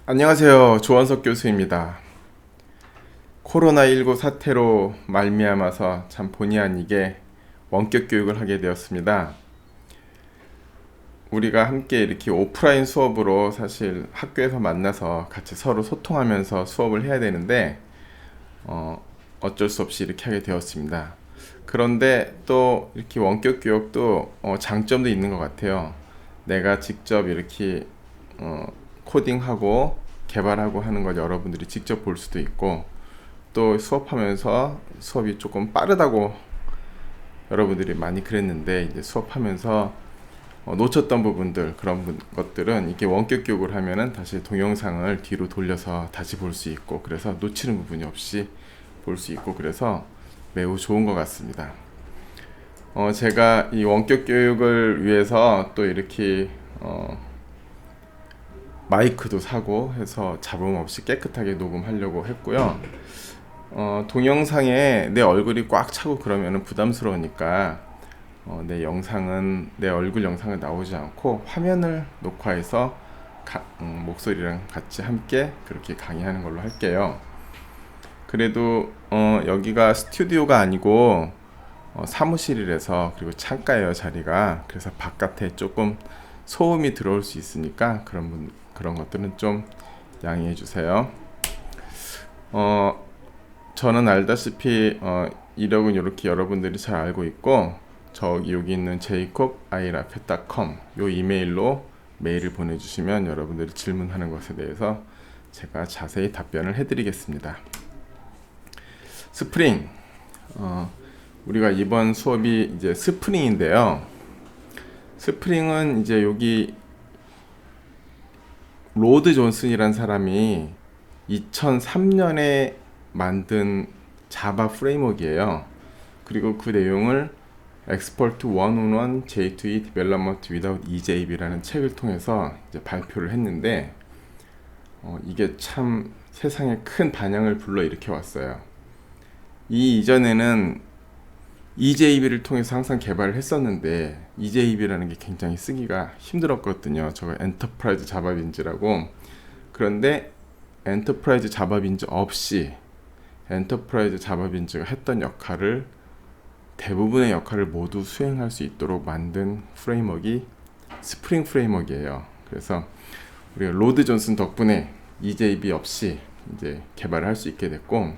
안녕하세요. 조원석 교수입니다. 코로나19 사태로 말미암아서 참 본의 아니게 원격 교육을 하게 되었습니다. 우리가 함께 이렇게 오프라인 수업으로 사실 학교에서 만나서 같이 서로 소통하면서 수업을 해야 되는데 어쩔 수 없이 이렇게 하게 되었습니다. 그런데 또 이렇게 원격 교육도 장점도 있는 것 같아요. 내가 직접 이렇게 코딩하고 개발하고 하는 걸 여러분들이 직접 볼 수도 있고, 또 수업하면서 수업이 조금 빠르다고 여러분들이 많이 그랬는데, 이제 수업하면서 놓쳤던 부분들, 그런 것들은 이렇게 원격 교육을 하면은 다시 동영상을 뒤로 돌려서 다시 볼 수 있고, 그래서 놓치는 부분이 없이 볼 수 있고, 그래서 매우 좋은 것 같습니다. 제가 이 원격 교육을 위해서 또 이렇게 마이크도 사고 해서 잡음 없이 깨끗하게 녹음하려고 했고요. 동영상에 내 얼굴이 꽉 차고 그러면 부담스러우니까 내 얼굴 영상은 나오지 않고 화면을 녹화해서 목소리랑 같이 함께 그렇게 강의하는 걸로 할게요. 그래도 여기가 스튜디오가 아니고 사무실이라서, 그리고 창가예요, 자리가. 그래서 바깥에 조금 소음이 들어올 수 있으니까 그런 것들은 좀 양해해 주세요. 저는 알다시피 이력은 이렇게 여러분들이 잘 알고 있고, 여기 있는 jacob@irafet.com 요 이메일로 메일을 보내주시면 여러분들이 질문하는 것에 대해서 제가 자세히 답변을 해드리겠습니다. 스프링, 우리가 이번 수업이 이제 스프링인데요. 스프링은 이제 여기 로드 존슨이란 사람이 2003년에 만든 자바 프레임워크예요. 그리고 그 내용을 Expert 101 J2E Development Without EJB라는 책을 통해서 이제 발표를 했는데, 이게 참 세상에 큰 반향을 불러일으켜 왔어요. 이 이전에는 EJB를 통해서 항상 개발을 했었는데, EJB라는 게 굉장히 쓰기가 힘들었거든요. 저거 엔터프라이즈 자바빈즈라고. 그런데 엔터프라이즈 자바빈즈 없이 엔터프라이즈 자바빈즈가 했던 역할을, 대부분의 역할을 모두 수행할 수 있도록 만든 프레임워크가 스프링 프레임워크예요. 그래서 우리가 로드 존슨 덕분에 EJB 없이 이제 개발을 할 수 있게 됐고,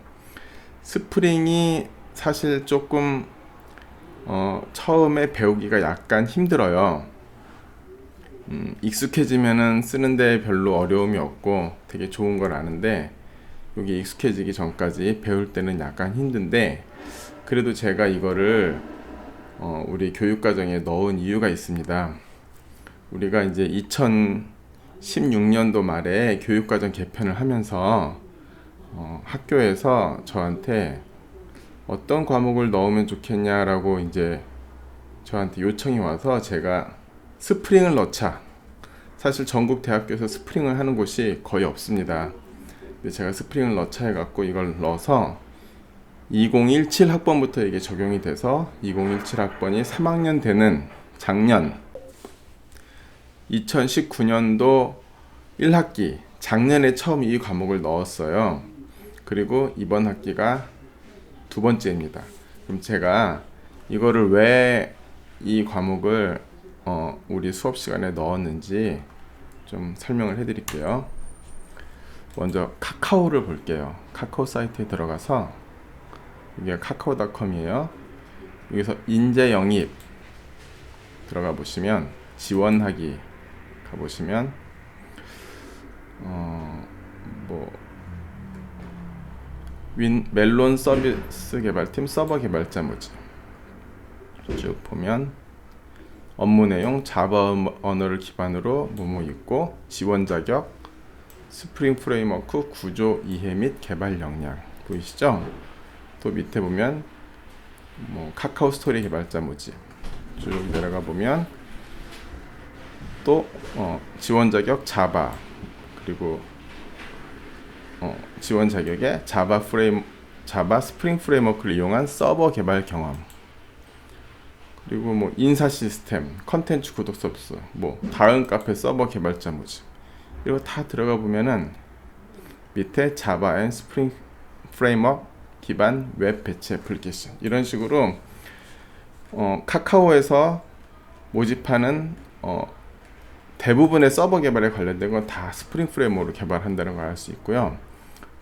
스프링이 사실 조금 처음에 배우기가 약간 힘들어요. 익숙해지면은 쓰는데 별로 어려움이 없고 되게 좋은 걸 아는데, 여기 익숙해지기 전까지 배울 때는 약간 힘든데, 그래도 제가 이거를 우리 교육과정에 넣은 이유가 있습니다. 우리가 이제 2016년도 말에 교육과정 개편을 하면서 학교에서 저한테 어떤 과목을 넣으면 좋겠냐라고 이제 저한테 요청이 와서, 제가 스프링을 넣자. 사실 전국 대학교에서 스프링을 하는 곳이 거의 없습니다. 근데 제가 스프링을 넣자 해갖고 이걸 넣어서 2017 학번부터 이게 적용이 돼서 2017 학번이 3학년 되는 작년 2019년도 1학기 작년에 처음 이 과목을 넣었어요. 그리고 이번 학기가 두 번째입니다. 그럼 제가 이거를 왜 이 과목을 우리 수업 시간에 넣었는지 좀 설명을 해드릴게요. 먼저 카카오를 볼게요. 카카오 사이트에 들어가서, 이게 카카오.com이에요. 여기서 인재 영입 들어가 보시면, 지원하기 가보시면 멜론 서비스 개발팀 서버 개발자 모집 쭉 보면, 업무 내용 자바 언어를 기반으로 뭐뭐 있고, 지원 자격 스프링 프레임워크 구조 이해 및 개발 역량 보이시죠? 또 밑에 보면 카카오 스토리 개발자 모집 쭉 내려가 보면, 또 지원 자격 자바, 그리고 지원 자격에 자바 스프링 프레임워크를 이용한 서버 개발 경험, 그리고 인사 시스템, 컨텐츠 구독 서비스, 다음 카페 서버 개발자 모집, 이거 다 들어가 보면은 밑에 자바 앤 스프링 프레임워크 기반 웹 배치 애플리케이션 이런 식으로 카카오에서 모집하는 대부분의 서버 개발에 관련된 건 다 스프링 프레임워크로 개발한다는 걸 알 수 있고요.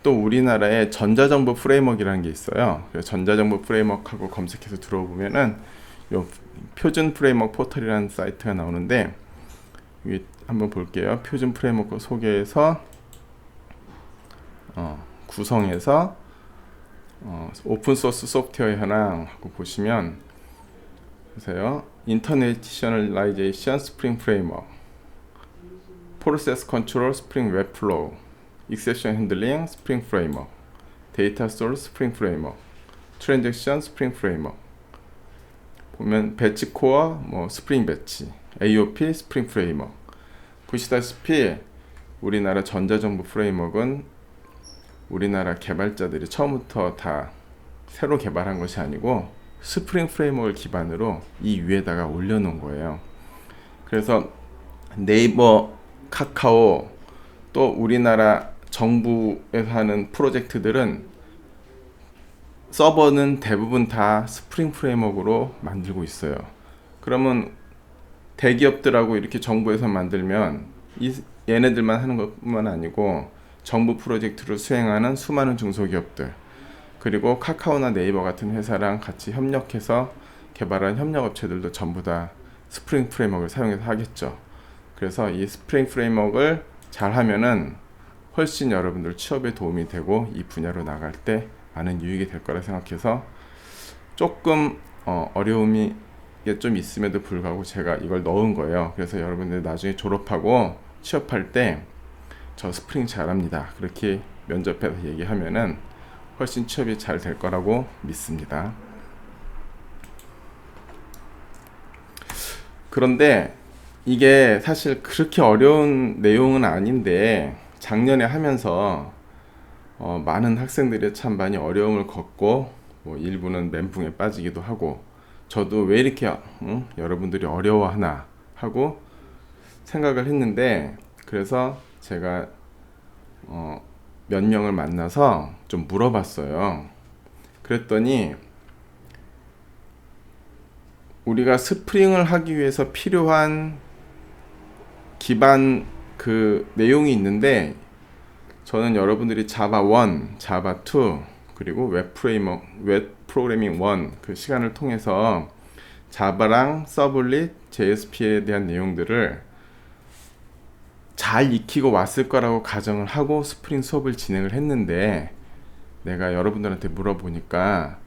또 우리나라에 전자정보 프레임워크라는 게 있어요. 그래서 전자정보 프레임워크하고 검색해서 들어보면은 요 표준 프레임워크 포털이라는 사이트가 나오는데 여기 한번 볼게요. 표준 프레임워크 소개해서 구성해서 오픈소스 소프트웨어 현황 하고 보시면 보세요. 인터내셔널라이제이션 스프링 프레임워크, 프로세스 컨트롤 스프링 웹플로우, 익셉션 핸들링 스프링 프레임워크, 데이터 소스 스프링 프레임워크, 트랜잭션 스프링 프레임워크 보면 배치 코어 뭐 스프링 배치, AOP 스프링 프레임워크 보시다시피 우리나라 전자정보 프레임워크는 우리나라 개발자들이 처음부터 다 새로 개발한 것이 아니고 스프링 프레임워크를 기반으로 이 위에다가 올려놓은 거예요. 그래서 네이버, 카카오 또 우리나라 정부에서 하는 프로젝트들은 서버는 대부분 다 스프링 프레임워크로 만들고 있어요. 그러면 대기업들하고 이렇게 정부에서 만들면 얘네들만 하는 것뿐만 아니고 정부 프로젝트를 수행하는 수많은 중소기업들 그리고 카카오나 네이버 같은 회사랑 같이 협력해서 개발한 협력업체들도 전부 다 스프링 프레임워크를 사용해서 하겠죠. 그래서 이 스프링 프레임워크를 잘 하면은 훨씬 여러분들 취업에 도움이 되고 이 분야로 나갈 때 많은 유익이 될 거라 생각해서 조금 어려움이 좀 있음에도 불구하고 제가 이걸 넣은 거예요. 그래서 여러분들 나중에 졸업하고 취업할 때 저 스프링 잘합니다 그렇게 면접에서 얘기하면은 훨씬 취업이 잘 될 거라고 믿습니다. 그런데 이게 사실 그렇게 어려운 내용은 아닌데 작년에 하면서 많은 학생들이 참 많이 어려움을 겪고 뭐 일부는 멘붕에 빠지기도 하고 저도 왜 이렇게 여러분들이 어려워하나 하고 생각을 했는데 그래서 제가 몇 명을 만나서 좀 물어봤어요. 그랬더니 우리가 스프링을 하기 위해서 필요한 기반 그 내용이 있는데 저는 여러분들이 자바 1, 자바 2 그리고 웹 프로그래밍 1 그 시간을 통해서 자바랑 서블릿, JSP에 대한 내용들을 잘 익히고 왔을 거라고 가정을 하고 스프링 수업을 진행을 했는데 내가 여러분들한테 물어보니까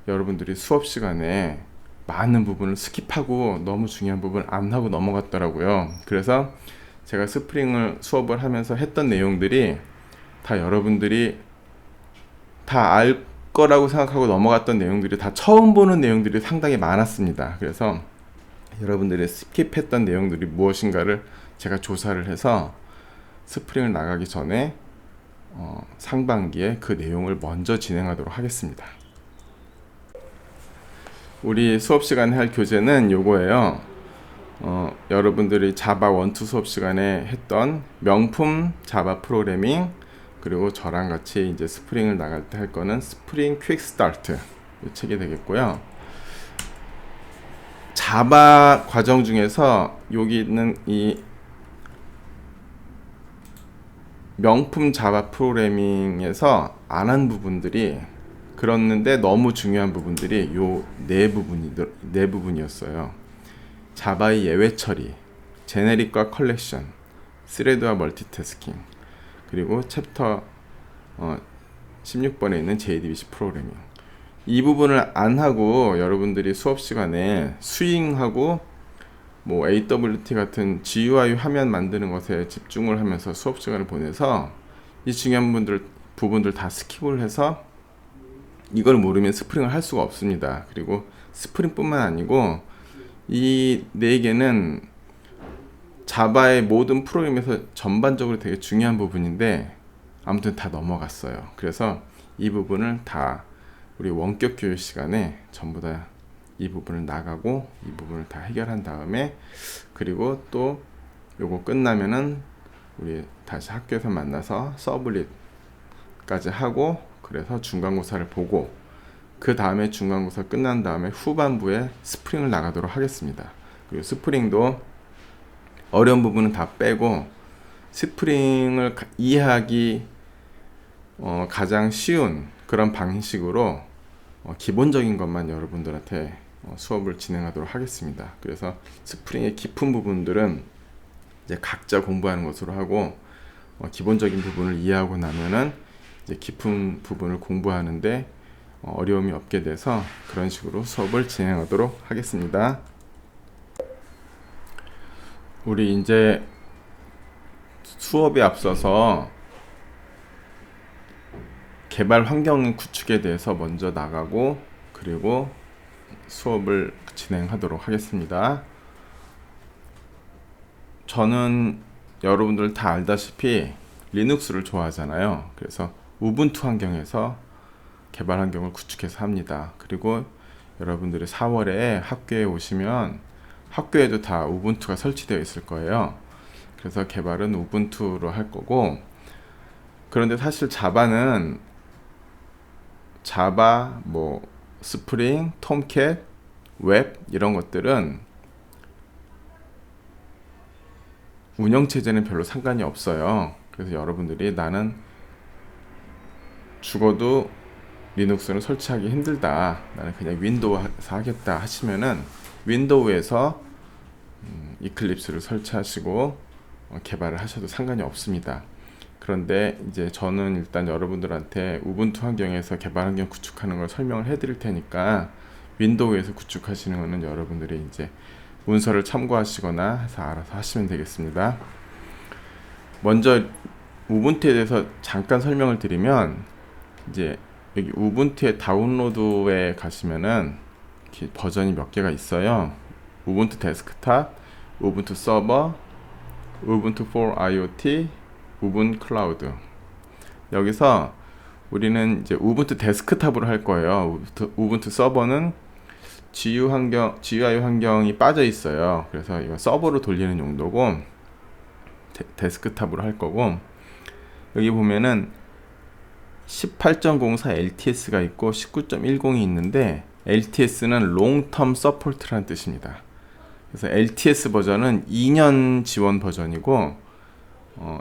여러분들이 수업 시간에 많은 부분을 스킵하고 너무 중요한 부분을 안 하고 넘어갔더라고요. 그래서 제가 스프링을 수업을 하면서 했던 내용들이 다 여러분들이 다 알 거라고 생각하고 넘어갔던 내용들이 다 처음 보는 내용들이 상당히 많았습니다. 그래서 여러분들이 스킵했던 내용들이 무엇인가를 제가 조사를 해서 스프링을 나가기 전에 상반기에 그 내용을 먼저 진행하도록 하겠습니다. 우리 수업 시간에 할 교재는 요거예요. 여러분들이 자바 1, 2 수업 시간에 했던 명품 자바 프로그래밍 그리고 저랑 같이 이제 스프링을 나갈 때 할 거는 스프링 퀵 스타트 이 책이 되겠고요. 자바 과정 중에서 여기 있는 이 명품 자바 프로그래밍에서 안 한 부분들이 그렇는데 너무 중요한 부분들이 요 네 부분이었어요. 자바의 예외 처리, 제네릭과 컬렉션, 스레드와 멀티태스킹, 그리고 챕터 16번에 있는 JDBC 프로그래밍. 이 부분을 안 하고 여러분들이 수업 시간에 스윙하고 뭐 AWT 같은 GUI 화면 만드는 것에 집중을 하면서 수업 시간을 보내서 이 중요한 부분들 다 스킵을 해서 이걸 모르면 스프링을 할 수가 없습니다. 그리고 스프링뿐만 아니고 이 네 개는 자바의 모든 프로그램에서 전반적으로 되게 중요한 부분인데 아무튼 다 넘어갔어요. 그래서 이 부분을 다 우리 원격 교육 시간에 전부 다 이 부분을 나가고 이 부분을 다 해결한 다음에 그리고 또 요거 끝나면은 우리 다시 학교에서 만나서 서블릿까지 하고, 그래서 중간고사를 보고, 그 다음에 중간고사 끝난 다음에 후반부에 스프링을 나가도록 하겠습니다. 그리고 스프링도 어려운 부분은 다 빼고 스프링을 이해하기 가장 쉬운 그런 방식으로 기본적인 것만 여러분들한테 수업을 진행하도록 하겠습니다. 그래서 스프링의 깊은 부분들은 이제 각자 공부하는 것으로 하고, 기본적인 부분을 이해하고 나면은 이제 깊은 부분을 공부하는데 어려움이 없게 돼서 그런 식으로 수업을 진행하도록 하겠습니다. 우리 이제 수업에 앞서서 개발 환경 구축에 대해서 먼저 나가고, 그리고 수업을 진행하도록 하겠습니다. 저는 여러분들 다 알다시피 리눅스를 좋아하잖아요. 그래서 우분투 환경에서 개발 환경을 구축해서 합니다. 그리고 여러분들이 4월에 학교에 오시면 학교에도 다 우분투가 설치되어 있을 거예요. 그래서 개발은 우분투로 할 거고, 그런데 사실 자바는 자바, 스프링, 톰캣, 웹 이런 것들은 운영체제는 별로 상관이 없어요. 그래서 여러분들이 나는 죽어도 리눅스는 설치하기 힘들다, 나는 그냥 윈도우에서 하겠다 하시면은 윈도우에서 이클립스를 설치하시고 개발을 하셔도 상관이 없습니다. 그런데 이제 저는 일단 여러분들한테 우분투 환경에서 개발 환경 구축하는 걸 설명을 해드릴 테니까, 윈도우에서 구축하시는 거는 여러분들이 이제 문서를 참고하시거나 해서 알아서 하시면 되겠습니다. 먼저 우분투에 대해서 잠깐 설명을 드리면, 이제 여기 우분투의 다운로드에 가시면은 이렇게 버전이 몇 개가 있어요. 우분투 데스크탑, 우분투 서버, 우분투 for IoT, 우분 클라우드. 여기서 우리는 이제 우분투 데스크탑으로 할 거예요. 우분투 서버는 GUI 환경이 빠져 있어요. 그래서 이거 서버로 돌리는 용도고, 데스크탑으로 할 거고, 여기 보면은 18.04 LTS가 있고 19.10이 있는데, LTS는 Long Term Support라는 뜻입니다. 그래서 LTS 버전은 2년 지원 버전이고,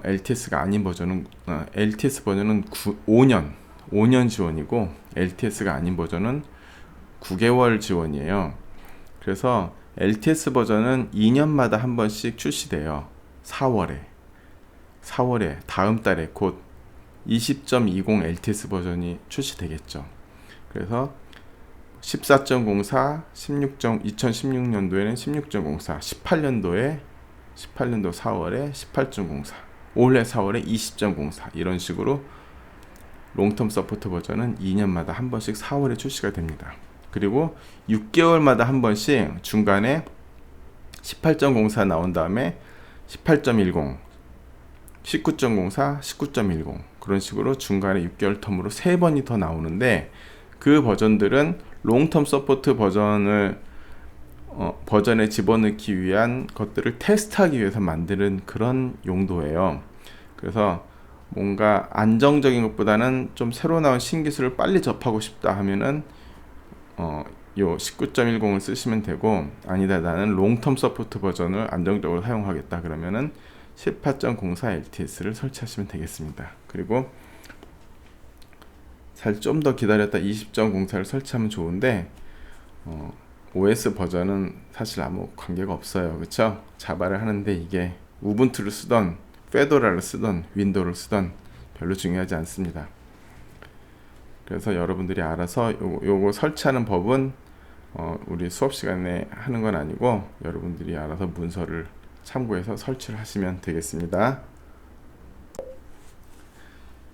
LTS가 아닌 버전은 LTS 버전은 5년 지원이고, LTS가 아닌 버전은 9개월 지원이에요. 그래서 LTS 버전은 2년마다 한 번씩 출시돼요. 4월에 다음 달에 곧 20.20 LTS 버전이 출시되겠죠. 그래서 14.04, 2016년도에는 16.04, 18년도 4월에 18.04, 올해 4월에 20.04, 이런 식으로 롱텀 서포트 버전은 2년마다 한 번씩 4월에 출시가 됩니다. 그리고 6개월마다 한 번씩 중간에 18.04 나온 다음에 18.10, 19.04, 19.10, 그런 식으로 중간에 6개월 텀으로 3번이 더 나오는데, 그 버전들은 롱텀 서포트 버전에 집어넣기 위한 것들을 테스트하기 위해서 만드는 그런 용도예요. 그래서 뭔가 안정적인 것보다는 좀 새로 나온 신기술을 빨리 접하고 싶다 하면은 요 19.10을 쓰시면 되고, 아니다 나는 롱텀 서포트 버전을 안정적으로 사용하겠다 그러면은 18.04 LTS를 설치하시면 되겠습니다. 그리고 좀 더 기다렸다 20.04를 설치하면 좋은데, OS 버전은 사실 아무 관계가 없어요. 그쵸? 자바를 하는데 이게 우분투를 쓰던 페도라를 쓰던 윈도우를 쓰던 별로 중요하지 않습니다. 그래서 여러분들이 알아서 요거 설치하는 법은 우리 수업 시간에 하는 건 아니고, 여러분들이 알아서 문서를 참고해서 설치를 하시면 되겠습니다.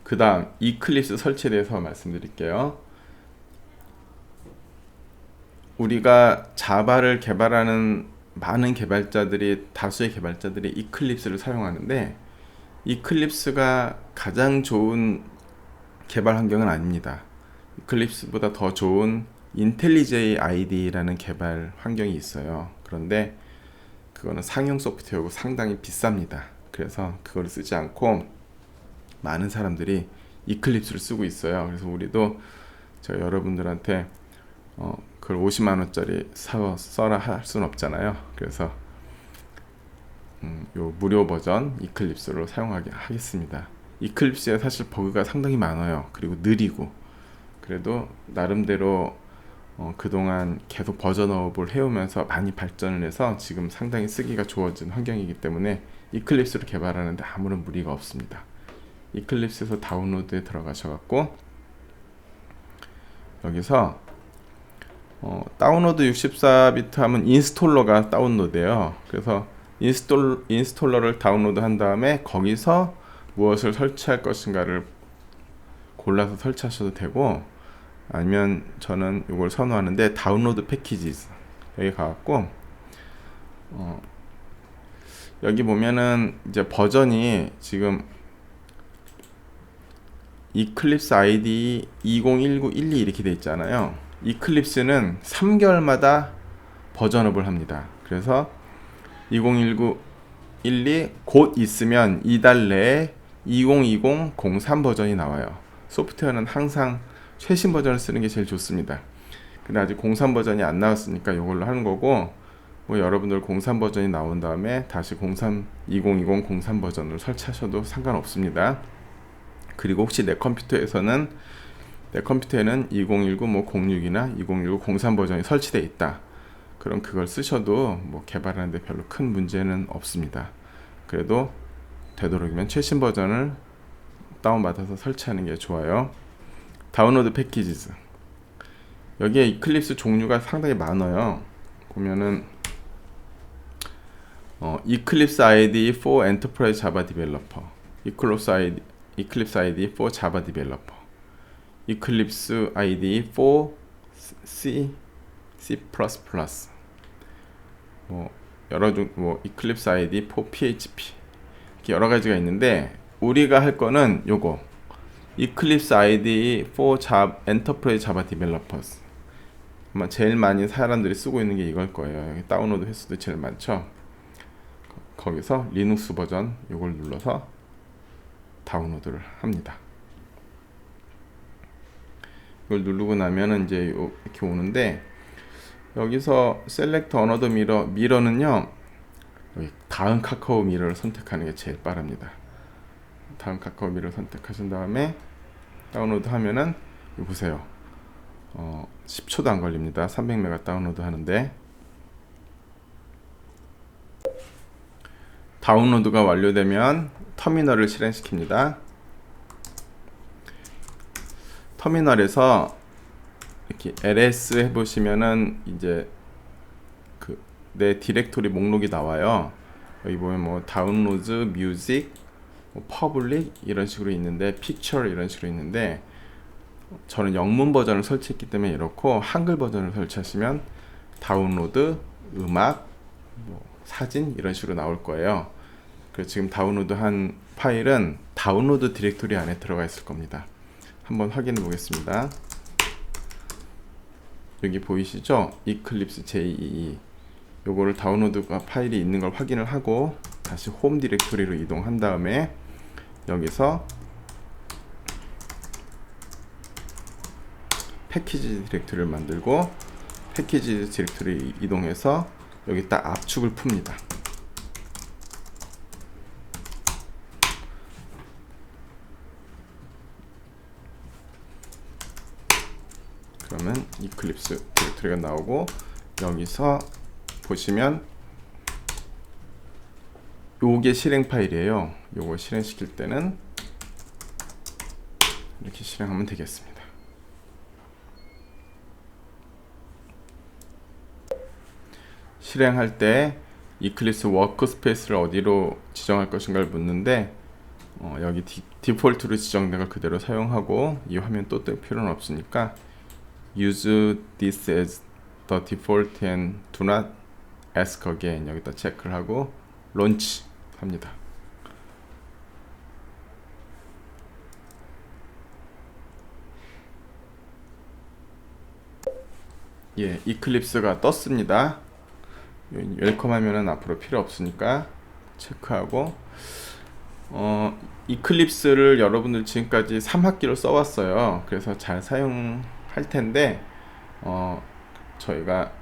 그 다음 이클립스 설치에 대해서 말씀드릴게요. 우리가 자바를 개발하는 다수의 개발자들이 이클립스를 사용하는데, 이클립스가 가장 좋은 개발 환경은 아닙니다. 이클립스보다 더 좋은 인텔리제이 IDE라는 개발 환경이 있어요. 그런데 그거는 상용 소프트웨어고 상당히 비쌉니다. 그래서 그걸 쓰지 않고 많은 사람들이 이클립스를 쓰고 있어요. 그래서 우리도 제가 여러분들한테 그걸 50만 원짜리 써라 할 수는 없잖아요. 그래서 요 무료 버전 이클립스로 사용하게 하겠습니다. 이클립스에 사실 버그가 상당히 많아요. 그리고 느리고. 그래도 나름대로 그동안 계속 버전업을 해오면서 많이 발전을 해서 지금 상당히 쓰기가 좋아진 환경이기 때문에 이클립스를 개발하는데 아무런 무리가 없습니다. 이클립스에서 다운로드에 들어가셔갖고 여기서 다운로드 64비트 하면 인스톨러가 다운로드예요. 그래서 인스톨러를 다운로드 한 다음에 거기서 무엇을 설치할 것인가를 골라서 설치하셔도 되고, 아니면 저는 이걸 선호하는데 다운로드 패키지 여기 가갖고 여기 보면은 이제 버전이 지금 이클립스 ID 201912 이렇게 돼 있잖아요. 이클립스는 3개월마다 버전업을 합니다. 그래서 201912 곧 있으면 이달 내에 2020-03 버전이 나와요. 소프트웨어는 항상 최신 버전을 쓰는 게 제일 좋습니다. 근데 아직 03 버전이 안 나왔으니까 이걸로 하는 거고, 뭐 여러분들 03 버전이 나온 다음에 다시 2020 버전을 설치하셔도 상관없습니다. 그리고 혹시 내 컴퓨터에는 2019 뭐 06이나 2019 03 버전이 설치되어 있다. 그럼 그걸 쓰셔도 뭐 개발하는데 별로 큰 문제는 없습니다. 그래도 되도록이면 최신 버전을 다운받아서 설치하는 게 좋아요. 다운로드 패키지즈. 여기에 이클립스 종류가 상당히 많아요. 보면은 이클립스 ID for Enterprise Java Developer, 이클립스 ID for Java Developer, 이클립스 ID for C++, 이클립스 ID for PHP, 이렇게 여러 가지가 있는데 우리가 할 거는 요거 이클립스 ID for Enterprise Java Developers. 아마 제일 많이 사람들이 쓰고 있는 게 이걸 거예요. 여기 다운로드 횟수도 제일 많죠. 거기서 리눅스 버전 요걸 눌러서 다운로드를 합니다. 이걸 누르고 나면은 이제 이렇게 오는데, 여기서 셀렉트 어너더 미러는요, 여기 다음 카카오 미러를 선택하는 게 제일 빠릅니다. 다음 카카오 미러를 선택하신 다음에 다운로드 하면은 이거 보세요. 10초도 안 걸립니다. 300메가 다운로드 하는데, 다운로드가 완료되면 터미널을 실행시킵니다. 터미널에서 이렇게 ls 해보시면은 이제 내 디렉토리 목록이 나와요. 여기 보면 뭐 다운로드, 뮤직, 퍼블릭 이런 식으로 있는데, 픽처 이런 식으로 있는데, 저는 영문 버전을 설치했기 때문에 이렇고, 한글 버전을 설치하시면 다운로드, 음악, 사진 이런 식으로 나올 거예요. 그래서 지금 다운로드한 파일은 다운로드 디렉토리 안에 들어가 있을 겁니다. 한번 확인해 보겠습니다. 여기 보이시죠? 이클립스 JEE. 요거를 다운로드가 파일이 있는 걸 확인을 하고 다시 홈 디렉토리로 이동한 다음에 여기서 패키지 디렉토리를 만들고 패키지 디렉토리 이동해서 여기다 압축을 풉니다. 그러면 이클립스 디렉토리가 나오고, 여기서 보시면 요게 실행 파일이에요. 요거 실행시킬 때는 이렇게 실행하면 되겠습니다. 실행할 때 이클립스 워크스페이스를 어디로 지정할 것인가를 묻는데, 여기 디폴트로 지정된 걸 그대로 사용하고, 이 화면 또 뜰 필요는 없으니까 use this as the default and do not ask again 여기다 체크를 하고 론치 합니다. 이클립스가 떴습니다. 웰컴 하면은 앞으로 필요 없으니까 체크하고 이클립스를 여러분들 지금까지 3학기를 써왔어요. 그래서 잘 사용할 텐데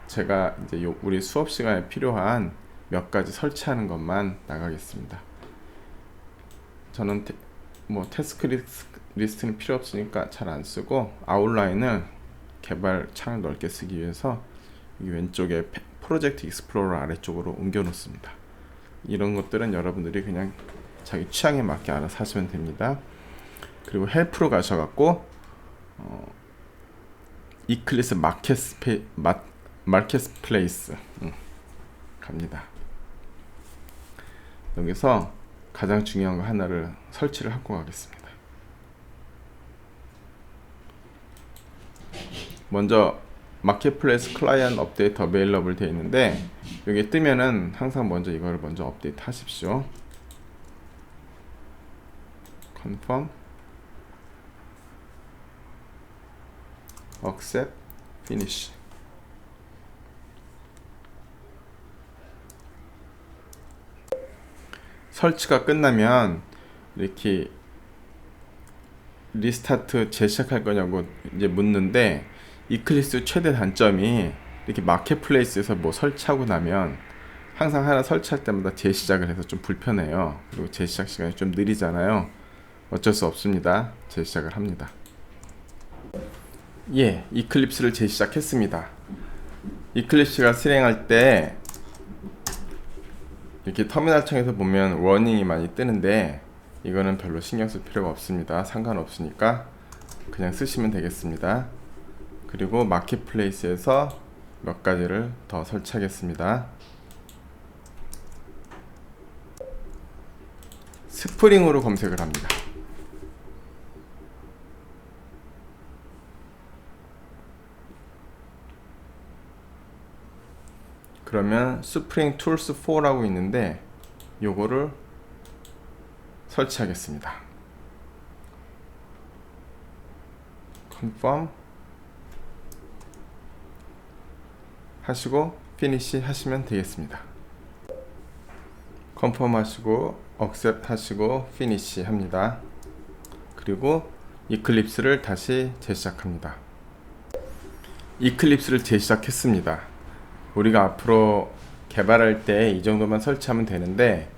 제가 이제 우리 수업 시간에 필요한 몇 가지 설치하는 것만 나가겠습니다. 저는 태스크 리스트는 필요 없으니까 잘 안 쓰고 아웃라인을 개발 창을 넓게 쓰기 위해서 이 왼쪽에 프로젝트 익스플로러 아래쪽으로 옮겨 놓습니다. 이런 것들은 여러분들이 그냥 자기 취향에 맞게 알아서 하시면 됩니다. 그리고 헬프로 가셔갖고 이클립스 마켓플레이스 갑니다. 여기서 가장 중요한 거 하나를 설치를 하고 가겠습니다. 먼저 마켓플레이스 클라이언트 업데이트 어베일러블 되어 있는데 여기 뜨면은 항상 먼저 이거를 먼저 업데이트 하십시오. confirm accept finish. 설치가 끝나면 이렇게 리스타트 재시작할 거냐고 이제 묻는데 이클립스 최대 단점이 이렇게 마켓플레이스에서 뭐 설치하고 나면 항상 하나 설치할 때마다 재시작을 해서 좀 불편해요. 그리고 재시작 시간이 좀 느리잖아요. 어쩔 수 없습니다. 재시작을 합니다. 예, 이클립스를 재시작했습니다. 이클립스가 실행할 때 이렇게 터미널 창에서 보면 워닝이 많이 뜨는데 이거는 별로 신경 쓸 필요가 없습니다. 상관없으니까 그냥 쓰시면 되겠습니다. 그리고 마켓플레이스에서 몇 가지를 더 설치하겠습니다. 스프링으로 검색을 합니다. 그러면 스프링 툴스 4라고 있는데 요거를 설치하겠습니다. confirm 하시고 finish 하시면 되겠습니다. confirm 하시고 accept 하시고 finish 합니다. 그리고 이클립스를 다시 재시작합니다. 이클립스를 재시작했습니다. 우리가 앞으로 개발할 때 이 정도만 설치하면 되는데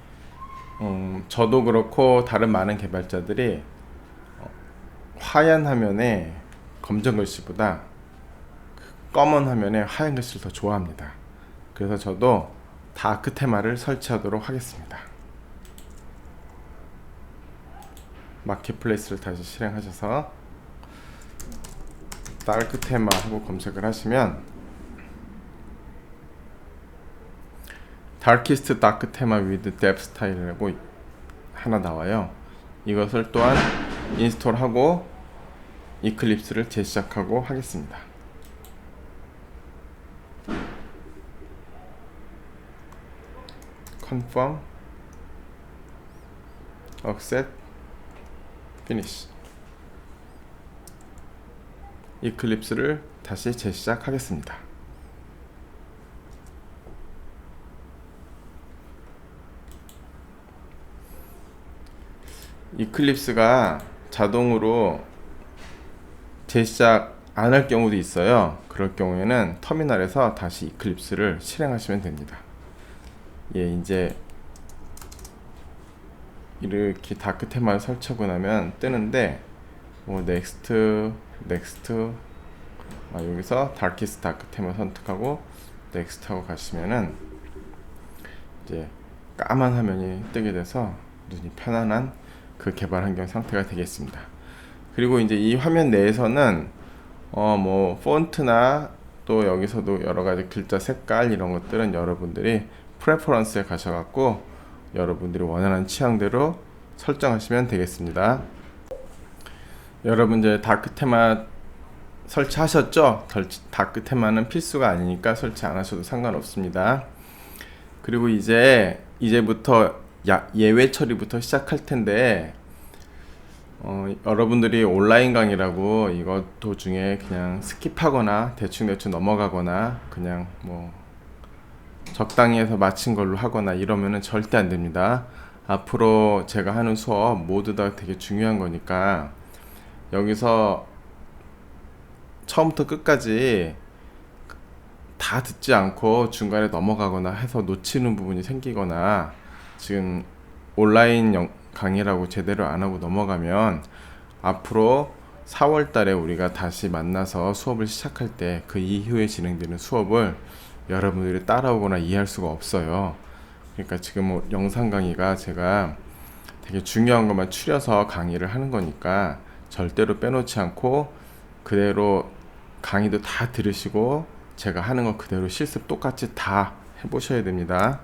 저도 그렇고 다른 많은 개발자들이 하얀 화면에 검정 글씨보다 검은 화면에 하얀 글씨를 더 좋아합니다. 그래서 저도 다크 테마를 설치하도록 하겠습니다. 마켓플레이스를 다시 실행하셔서 다크 테마 하고 검색을 하시면 Darkest Dark 테마 with Depth Style이라고 하나 나와요. 이것을 또한 인스톨하고 이클립스를 재시작하고 하겠습니다. confirm accept finish. 이클립스를 다시 재시작하겠습니다. 이클립스가 자동으로 재시작 안 할 경우도 있어요. 그럴 경우에는 터미널에서 다시 이클립스를 실행하시면 됩니다. 예, 이제 이렇게 다크 테마를 설치하고 나면 뜨는데 넥스트 여기서 다키스트 다크 테마 선택하고 넥스트 하고 가시면은 이제 까만 화면이 뜨게 돼서 눈이 편안한 그 개발 환경 상태가 되겠습니다. 그리고 이제 이 화면 내에서는 폰트나 또 여기서도 여러 가지 글자 색깔 이런 것들은 여러분들이 프레퍼런스에 가셔갖고 여러분들이 원하는 취향대로 설정하시면 되겠습니다. 여러분 이제 다크 테마 설치하셨죠? 다크 테마는 필수가 아니니까 설치 안 하셔도 상관없습니다. 그리고 이제부터 예외 처리부터 시작할 텐데 여러분들이 온라인 강의라고 이것 도중에 그냥 스킵하거나 대충 넘어가거나 그냥 적당히 해서 마친 걸로 하거나 이러면은 절대 안 됩니다. 앞으로 제가 하는 수업 모두 다 되게 중요한 거니까 여기서 처음부터 끝까지 다 듣지 않고 중간에 넘어가거나 해서 놓치는 부분이 생기거나 지금 온라인 강의라고 제대로 안 하고 넘어가면 앞으로 4월 달에 우리가 다시 만나서 수업을 시작할 때 그 이후에 진행되는 수업을 여러분들이 따라오거나 이해할 수가 없어요. 그러니까 지금 뭐 영상 강의가 제가 되게 중요한 것만 추려서 강의를 하는 거니까 절대로 빼놓지 않고 그대로 강의도 다 들으시고 제가 하는 거 그대로 실습 똑같이 다 해보셔야 됩니다.